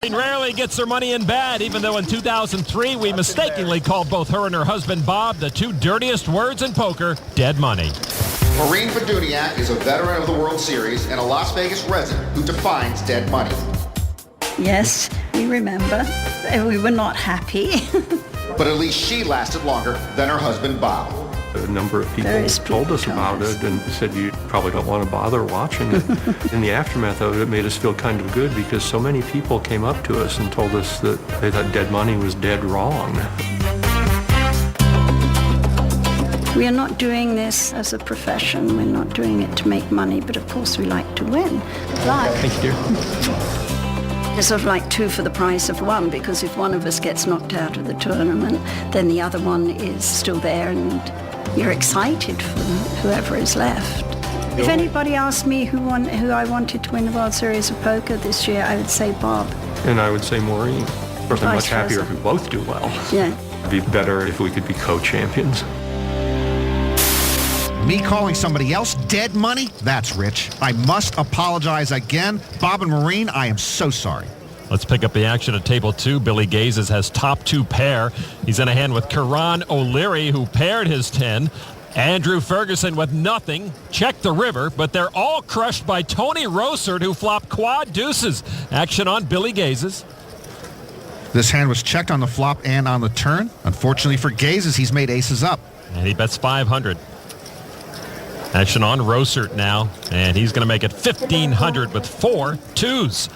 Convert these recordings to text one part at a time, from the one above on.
Rarely gets her money in bad, even though in 2003 we mistakenly called both her and her husband Bob the two dirtiest words in poker, dead money. Maureen Baduniak is a veteran of the World Series and a Las Vegas resident who defines dead money. Yes, we remember. We were not happy. But at least she lasted longer than her husband Bob. A number of people told us about it and said you probably don't want to bother watching it. In the aftermath of it, it made us feel kind of good because so many people came up to us and told us that they thought dead money was dead wrong. We are not doing this as a profession. We're not doing it to make money, but of course we like to win. Thank you, dear. It's sort of like two for the price of one, because if one of us gets knocked out of the tournament, then the other one is still there and you're excited for whoever is left. If anybody asked me who I wanted to win the World Series of Poker this year, I would say Bob. And I would say Maureen. Of course, I'm much happier if we both do well. Yeah. It'd be better if we could be co-champions. Me calling somebody else dead money? That's rich. I must apologize again. Bob and Maureen, I am so sorry. Let's pick up the action at table 2. Billy Gazes has top 2 pair. He's in a hand with Karan O'Leary, who paired his 10. Andrew Ferguson with nothing. Check the river, but they're all crushed by Tony Rosert, who flopped quad deuces. Action on Billy Gazes. This hand was checked on the flop and on the turn. Unfortunately for Gazes, he's made aces up. And he bets 500. Action on Rosert now, and he's going to make it 1,500 with 4 twos.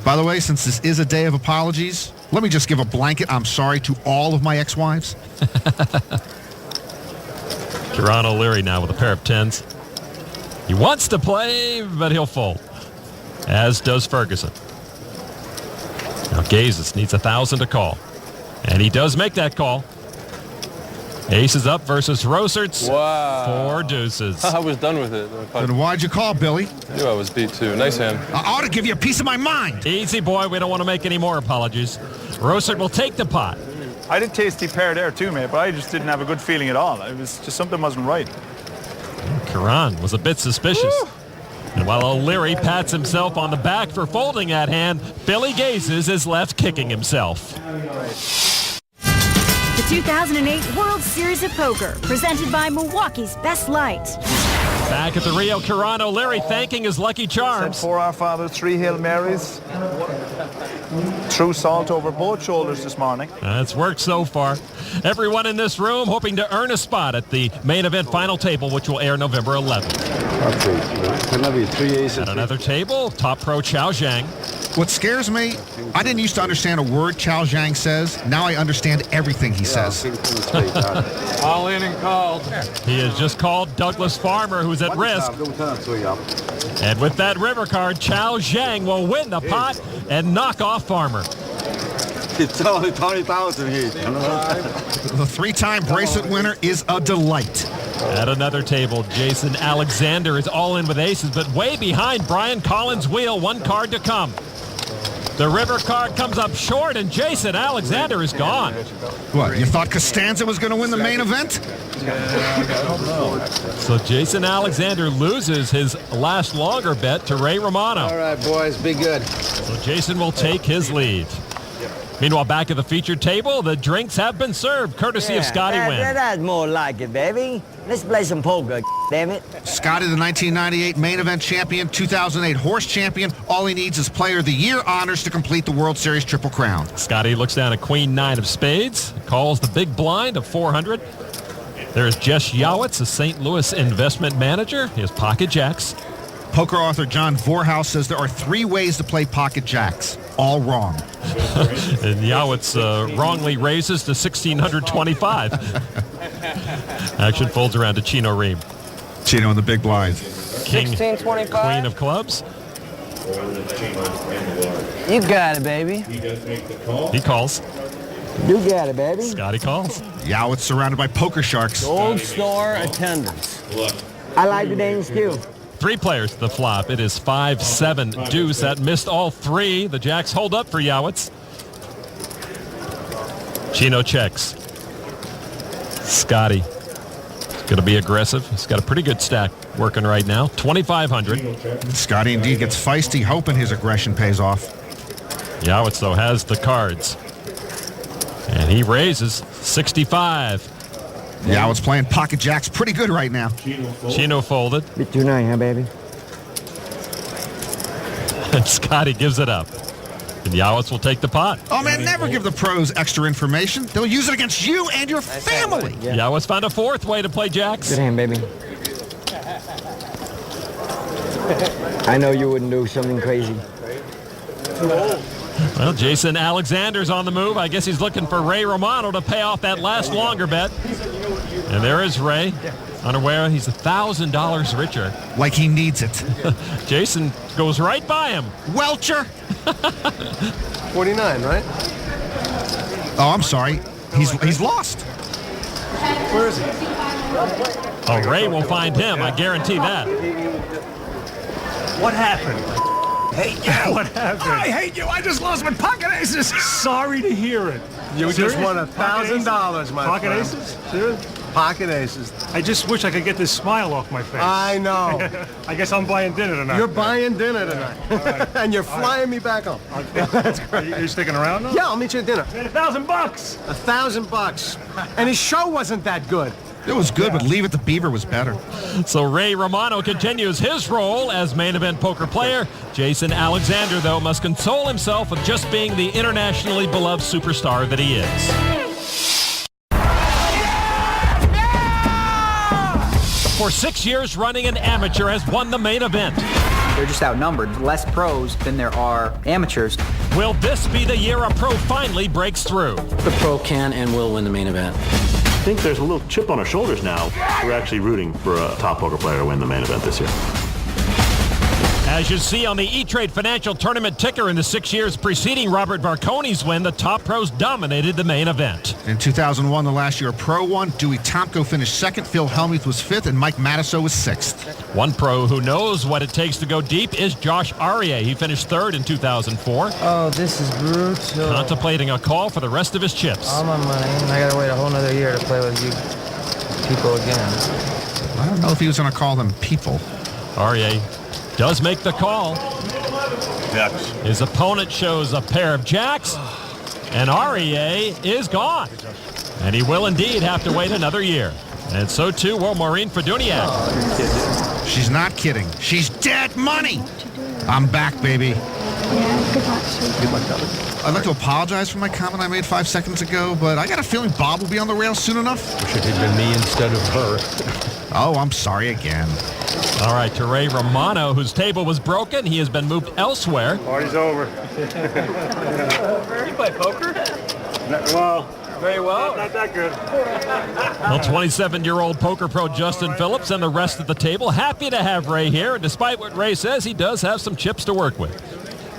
By the way, since this is a day of apologies, let me just give a blanket I'm sorry to all of my ex-wives. Karan O'Leary now with a pair of 10s. He wants to play, but he'll fold, as does Ferguson. Now Gazes needs 1,000 to call, and he does make that call. Ace is up versus Rosert's 4 deuces. I was done with it. Then why'd you call, Billy? I knew I was beat too. Nice hand. I ought to give you a piece of my mind. Easy, boy. We don't want to make any more apologies. Rosert will take the pot. I did tasty pair there too, mate, but I just didn't have a good feeling at all. It was just something wasn't right. Karan was a bit suspicious. Woo! And while O'Leary pats himself on the back for folding that hand, Billy Gazes is left kicking himself. The 2008 World Series of Poker, presented by Milwaukee's Best Light. Back at the Rio, Karan O'Leary thanking his lucky charms. Said 4 Our Fathers, 3 Hail Marys. Threw salt over both shoulders this morning. It's worked so far. Everyone in this room hoping to earn a spot at the main event final table, which will air November 11th. At another table, top pro Chao Zhang. What scares me, I didn't used to understand a word Chao Zhang says. Now I understand everything he says. All in and called. He has just called Douglas Farmer, who's at risk. And with that river card, Chao Zhang will win the pot and knock off Farmer. The 3-time bracelet winner is a delight. At another table, Jason Alexander is all in with aces, but way behind Brian Collins' wheel. 1 card to come. The river card comes up short, and Jason Alexander is gone. What, you thought Costanza was going to win the main event? So Jason Alexander loses his last longer bet to Ray Romano. All right, boys, be good. So Jason will take his lead. Meanwhile, back at the featured table, the drinks have been served, courtesy of Scotty Wynn. That's more like it, baby. Let's play some poker, damn it. Scotty, the 1998 main event champion, 2008 horse champion. All he needs is Player of the Year honors to complete the World Series Triple Crown. Scotty looks down at Queen 9 of spades, calls the big blind of 400. There's Jess Yowitz, a St. Louis investment manager. He has pocket jacks. Poker author John Vorhaus says there are 3 ways to play pocket jacks. All wrong. And Yowitz wrongly raises to 1,625. Action folds around to Chino Reem. Chino in the big blind. King, 1625. Queen of clubs. You got it, baby. He calls. You got it, baby. Scotty calls. Yowitz surrounded by poker sharks. Gold star attendance. I like the names too. 3 players to the flop. It is 5-7 deuce. That missed all 3. The jacks hold up for Yowitz. Chino checks. Scotty is going to be aggressive. He's got a pretty good stack working right now. 2,500. Scotty indeed gets feisty, hoping his aggression pays off. Yowitz, though, has the cards. And he raises 65. Yowitz playing pocket jacks pretty good right now. Chino folded. Bit too nice, huh, baby? And Scotty gives it up. And Yowitz will take the pot. Oh, man, never give the pros extra information. They'll use it against you and your family. Yowitz found a fourth way to play jacks. Good hand, baby. I know you wouldn't do something crazy. Well, Jason Alexander's on the move. I guess he's looking for Ray Romano to pay off that last longer bet. And there is Ray. Unaware he's $1,000 richer. Like he needs it. Jason goes right by him. Welcher. 49, right? Oh, I'm sorry. He's lost. Where is he? Oh, Ray will find him. I guarantee that. What happened? Hate you. What happened? I hate you. I just lost my pocket aces. Sorry to hear it. You Serious? just won $1,000, my Pocket friend. aces? Serious? Pocket aces. I just wish I could get this smile off my face. I know. I guess I'm buying dinner tonight. You're buying dinner tonight. right. And you're flying me back home. That's great. You're sticking around now? Yeah, I'll meet you at dinner. Man, $1,000. $1,000. And his show wasn't that good. It was good, but Leave It to Beaver was better. So Ray Romano continues his role as main event poker player. Jason Alexander, though, must console himself with just being the internationally beloved superstar that he is. For 6 years running, an amateur has won the main event. They're just outnumbered. Less pros than there are amateurs. Will this be the year a pro finally breaks through? The pro can and will win the main event. I think there's a little chip on our shoulders now. We're actually rooting for a top poker player to win the main event this year. As you see on the E-Trade Financial Tournament ticker, in the 6 years preceding Robert Varconi's win, the top pros dominated the main event. In 2001, the last year a pro won, Dewey Tomko finished second, Phil Hellmuth was fifth, and Mike Matusow was sixth. One pro who knows what it takes to go deep is Josh Aryeh. He finished third in 2004. Oh, this is brutal. Contemplating a call for the rest of his chips. All my money, and I gotta wait a whole nother year to play with you people again. I don't know if he was going to call them people. Aryeh does make the call. Jacks. His opponent shows a pair of jacks, and Aryeh is gone. And he will indeed have to wait another year. And so too will Maureen Feduniak. She's not kidding. She's dead money. I'm back, baby. Yeah, good luck, sweetheart. I'd like to apologize for my comment I made 5 seconds ago, but I got a feeling Bob will be on the rails soon enough. Wish it had been me instead of her. Oh, I'm sorry again. All right, to Ray Romano, whose table was broken. He has been moved elsewhere. Party's over. You play poker? Well, Very well. not that good. Well, 27-year-old poker pro Justin Phillips and the rest of the table happy to have Ray here. And despite what Ray says, he does have some chips to work with.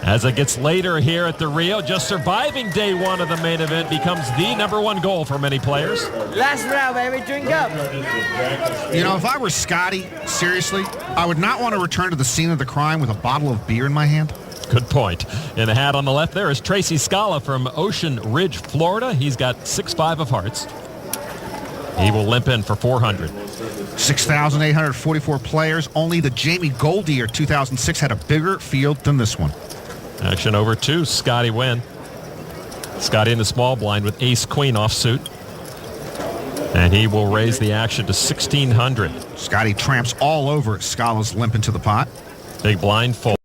As it gets later here at the Rio, just surviving day one of the main event becomes the #1 goal for many players. Last round, baby. Drink up. You know, if I were Scotty, seriously, I would not want to return to the scene of the crime with a bottle of beer in my hand. Good point. In the hat on the left there is Tracy Scala from Ocean Ridge, Florida. He's got 6-5 of hearts. He will limp in for 400. 6,844 players. Only the Jamie Goldie year 2006 had a bigger field than this one. Action over to Scotty Wynn. Scotty in the small blind with ace-queen offsuit. And he will raise the action to 1,600. Scotty tramps all over Scala's limp into the pot. Big blind full.